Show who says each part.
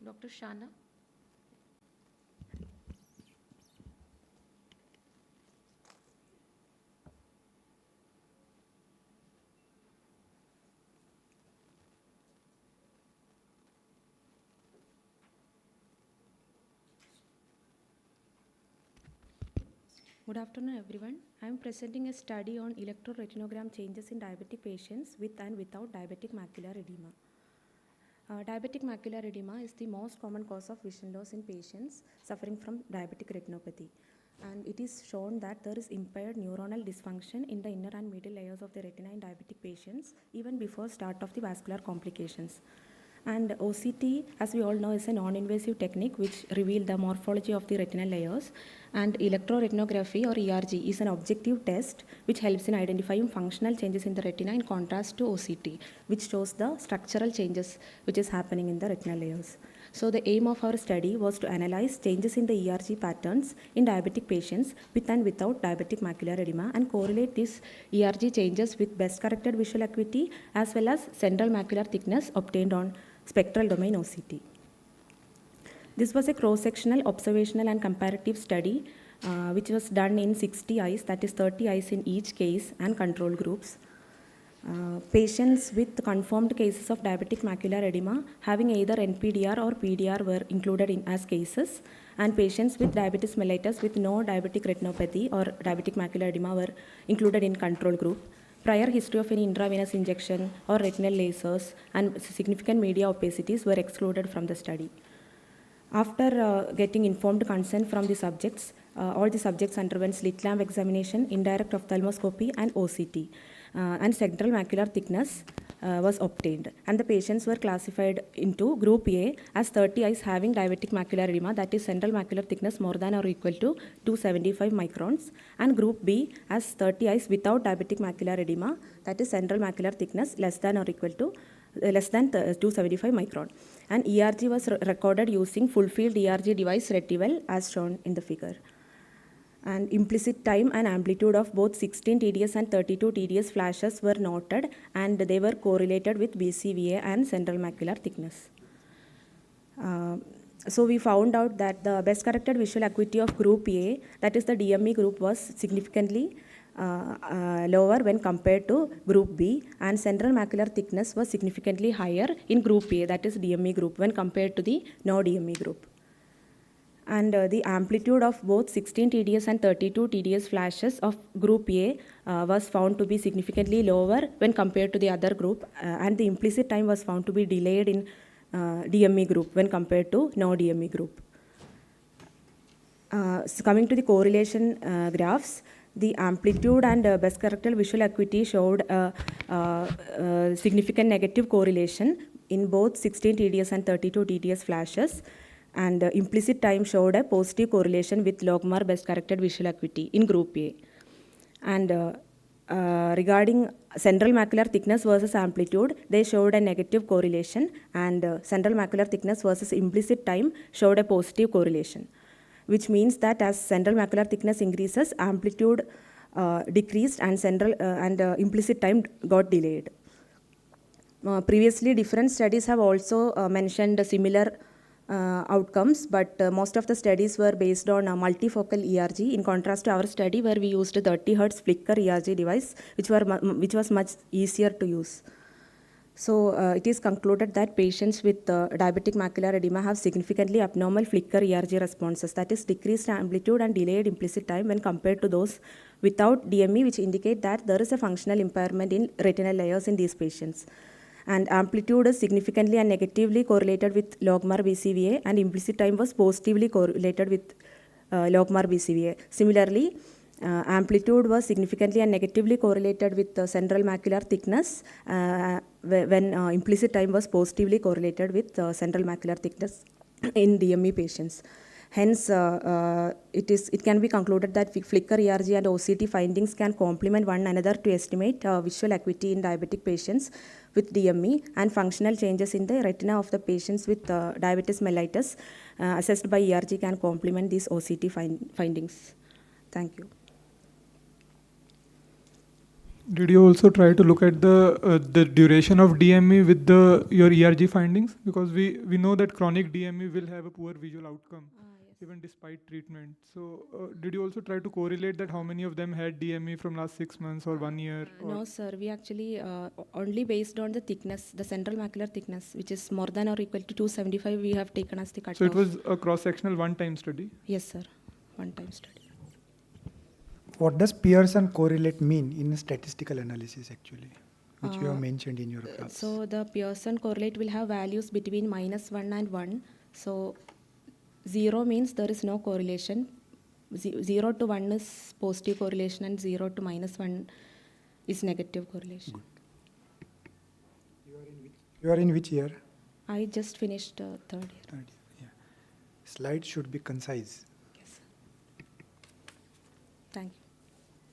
Speaker 1: Dr. Shana.
Speaker 2: Good afternoon, everyone. I am presenting a study on electroretinogram changes in diabetic patients with and without diabetic macular edema. Diabetic macular edema is the most common cause of vision loss in patients suffering from diabetic retinopathy. And it is shown that there is impaired neuronal dysfunction in the inner and middle layers of the retina in diabetic patients even before start of the vascular complications. And OCT, as we all know, is a non-invasive technique which reveals the morphology of the retinal layers. And electroretinography or ERG is an objective test which helps in identifying functional changes in the retina in contrast to OCT, which shows the structural changes which is happening in the retinal layers. So the aim of our study was to analyze changes in the ERG patterns in diabetic patients with and without diabetic macular edema and correlate these ERG changes with best corrected visual acuity as well as central macular thickness obtained on spectral domain OCT. This was a cross-sectional, observational and comparative study which was done in 60 eyes, that is 30 eyes in each case, and control groups. Patients with confirmed cases of diabetic macular edema having either NPDR or PDR were included in as cases, and patients with diabetes mellitus with no diabetic retinopathy or diabetic macular edema were included in control group. Prior history of any intravenous injection or retinal lasers and significant media opacities were excluded from the study. After getting informed consent from the subjects, all the subjects underwent slit lamp examination, indirect ophthalmoscopy and OCT, and central macular thickness was obtained. And the patients were classified into group A as 30 eyes having diabetic macular edema, that is central macular thickness more than or equal to 275 microns, and group B as 30 eyes without diabetic macular edema, that is central macular thickness less than or equal to less than 275 micron. And ERG was recorded using full field ERG device Retival as shown in the figure. And implicit time and amplitude of both 16 TDS and 32 TDS flashes were noted, and they were correlated with BCVA and central macular thickness. So we found out that the best corrected visual acuity of group A, that is the DME group, was significantly lower when compared to group B, and central macular thickness was significantly higher in group A, that is DME group, when compared to the no DME group. And the amplitude of both 16 TDS and 32 TDS flashes of group A was found to be significantly lower when compared to the other group, and the implicit time was found to be delayed in DME group when compared to no DME group. So coming to the correlation graphs, the amplitude and best corrected visual acuity showed significant negative correlation in both 16 TDS and 32 TDS flashes, and implicit time showed a positive correlation with logMAR best corrected visual acuity in group A. And regarding central macular thickness versus amplitude, they showed a negative correlation, and central macular thickness versus implicit time showed a positive correlation, which means that as central macular thickness increases, amplitude decreased and implicit time got delayed. Previously, different studies have also mentioned similar outcomes, but most of the studies were based on multifocal ERG, in contrast to our study where we used 30 Hz flicker ERG device, which was much easier to use. So it is concluded that patients with diabetic macular edema have significantly abnormal flicker ERG responses, that is decreased amplitude and delayed implicit time when compared to those without DME, which indicate that there is a functional impairment in retinal layers in these patients. And amplitude is significantly and negatively correlated with logMAR BCVA, and implicit time was positively correlated with logMAR BCVA. Similarly, amplitude was significantly and negatively correlated with central macular thickness when implicit time was positively correlated with central macular thickness in DME patients. Hence, it can be concluded that flicker ERG and OCT findings can complement one another to estimate visual acuity in diabetic patients with DME, and functional changes in the retina of the patients with diabetes mellitus assessed by ERG can complement these OCT findings. Thank you.
Speaker 1: Did you also try to look at the duration of DME with your ERG findings? Because we know that chronic DME will have a poor visual outcome
Speaker 2: Yes.
Speaker 1: even despite treatment. So did you also try to correlate that how many of them had DME from last 6 months or 1 year?
Speaker 2: No, sir. We actually only based on the thickness, the central macular thickness, which is more than or equal to 275, we have taken as the cutoff.
Speaker 1: So it was a cross-sectional one-time study?
Speaker 2: Yes, sir. One-time study.
Speaker 3: What does Pearson correlate mean in statistical analysis actually, which you have mentioned in your class?
Speaker 2: So the Pearson correlate will have values between -1 and 1. So 0 means there is no correlation. 0 to 1 is positive correlation and 0 to -1 is negative correlation.
Speaker 3: Good. You are in which year?
Speaker 2: I just finished third year.
Speaker 3: Third year. Yeah. Slides should be concise.